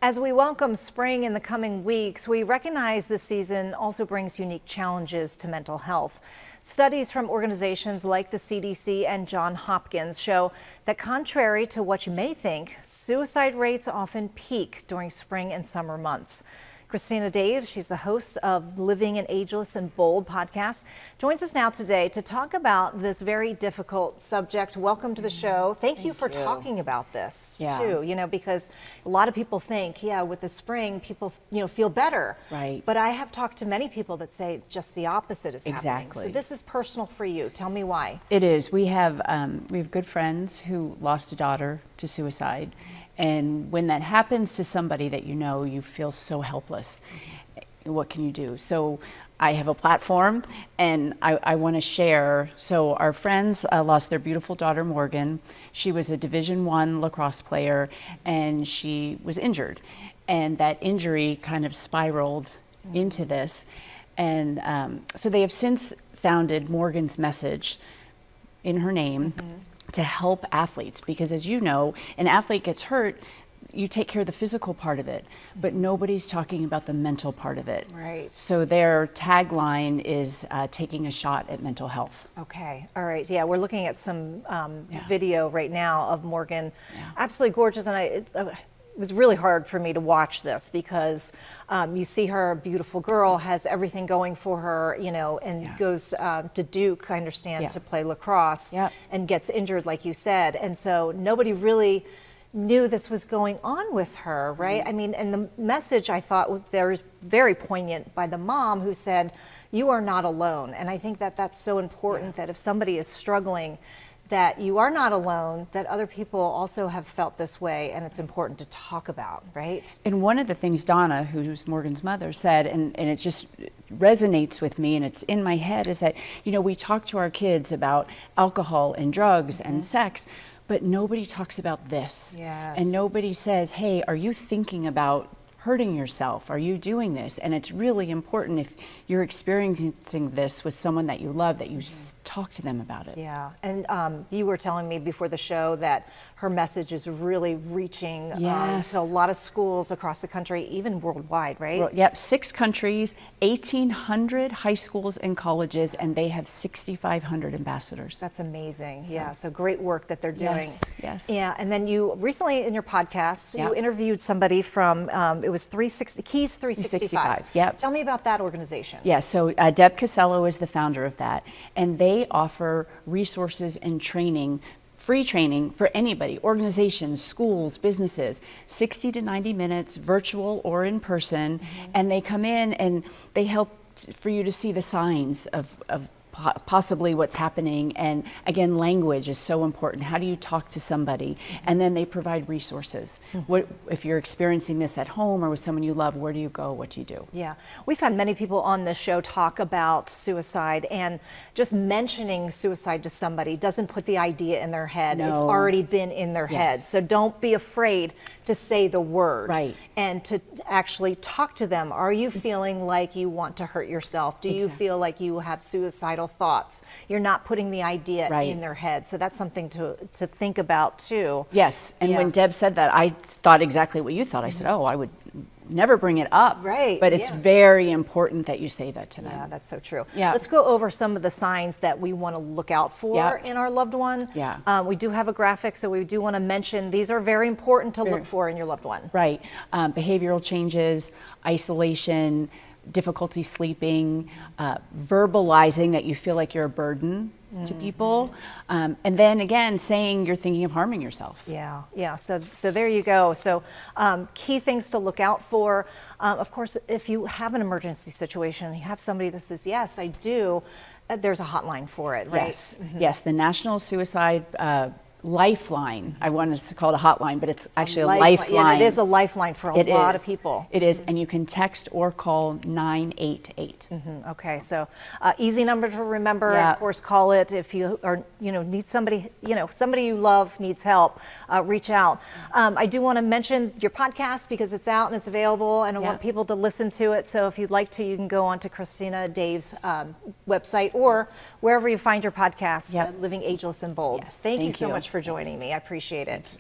As we welcome spring in the coming weeks, we recognize this season also brings unique challenges to mental health. Studies from organizations like the CDC and Johns Hopkins show that contrary to what you may think, suicide rates often peak during spring and summer months. Christina Daves, she's the host of Living an Ageless and Bold podcast, joins us now today to talk about this very difficult subject. Welcome to the show. Thank you for talking about this too, because a lot of people think, with the spring, people, feel better. Right. But I have talked to many people that say just the opposite is happening. Exactly. So this is personal for you. Tell me why. It is. We have good friends who lost a daughter to suicide. And when that happens to somebody that you feel so helpless. What can you do? So I have a platform and I want to share. So our friends lost their beautiful daughter, Morgan. She was a Division I lacrosse player and she was injured. And that injury kind of spiraled into this. And so they have since founded Morgan's Message in her name. To help athletes, because as you know, an athlete gets hurt, you take care of the physical part of it, but nobody's talking about the mental part of it. Right. So their tagline is taking a shot at mental health. Okay. All right. Yeah, we're looking at some video right now of Morgan. Absolutely gorgeous. And it was really hard for me to watch this because you see her, a beautiful girl, has everything going for her, and goes to Duke, I understand, to play lacrosse and gets injured, like you said. And so nobody really knew this was going on with her, right? I mean, and the message I thought there was very poignant by the mom who said, "You are not alone." And I think that that's so important that if somebody is struggling, that you are not alone, that other people also have felt this way, and it's important to talk about, right? And one of the things Donna, who's Morgan's mother, said, and it just resonates with me and it's in my head, is that, we talk to our kids about alcohol and drugs and sex, but nobody talks about this. Yes. And nobody says, hey, are you thinking about hurting yourself? Are you doing this? And it's really important if you're experiencing this with someone that you love, that you talk to them about it. Yeah, and you were telling me before the show that her message is really reaching to a lot of schools across the country, even worldwide, right? Well, yep, 6 countries, 1,800 high schools and colleges, and they have 6,500 ambassadors. That's amazing. So great work that they're doing. Yes. Yeah, and then you recently in your podcast, you interviewed somebody from, it was Keys 365. Yep. Tell me about that organization. Yeah, so Deb Casello is the founder of that, and they offer resources and training, free training for anybody, organizations, schools, businesses, 60 to 90 minutes, virtual or in person, and they come in and they help for you to see the signs of possibly what's happening. And again, language is so important. How do you talk to somebody? And then they provide resources. What if you're experiencing this at home or with someone you love, where do you go? What do you do? Yeah, we've had many people on this show talk about suicide, and just mentioning suicide to somebody doesn't put the idea in their head. No. It's already been in their head. So don't be afraid to say the word. Right. And to actually talk to them. Are you feeling like you want to hurt yourself? Do you feel like you have suicidal thoughts? You're not putting the idea in their head. So that's something to think about too. Yes, and when Deb said that, I thought exactly what you thought. I said, oh, I would never bring it up. Right. But it's very important that you say that to them. Yeah, that's so true. Yeah. Let's go over some of the signs that we want to look out for in our loved one. Yeah. We do have a graphic, so we do want to mention these are very important to look for in your loved one. Right. Behavioral changes, isolation, difficulty sleeping, verbalizing that you feel like you're a burden to people, and then again saying you're thinking of harming yourself. Yeah. So there you go. So key things to look out for. Of course, if you have an emergency situation, you have somebody that says, yes, I do, there's a hotline for it, right? Yes, the National Suicide Lifeline. I wanted to call it a hotline, but it's actually a lifeline. Yeah, it is a lifeline for a lot of people. It is, and you can text or call 988. Okay, so easy number to remember. Of course, call it if you are, need somebody, somebody you love needs help. Reach out. I do want to mention your podcast because it's out and it's available, and I want people to listen to it. So if you'd like to, you can go on to Christina Daves' website or wherever you find your podcast, Living Ageless and Bold. Yes, Thank you so much for joining me. I appreciate it.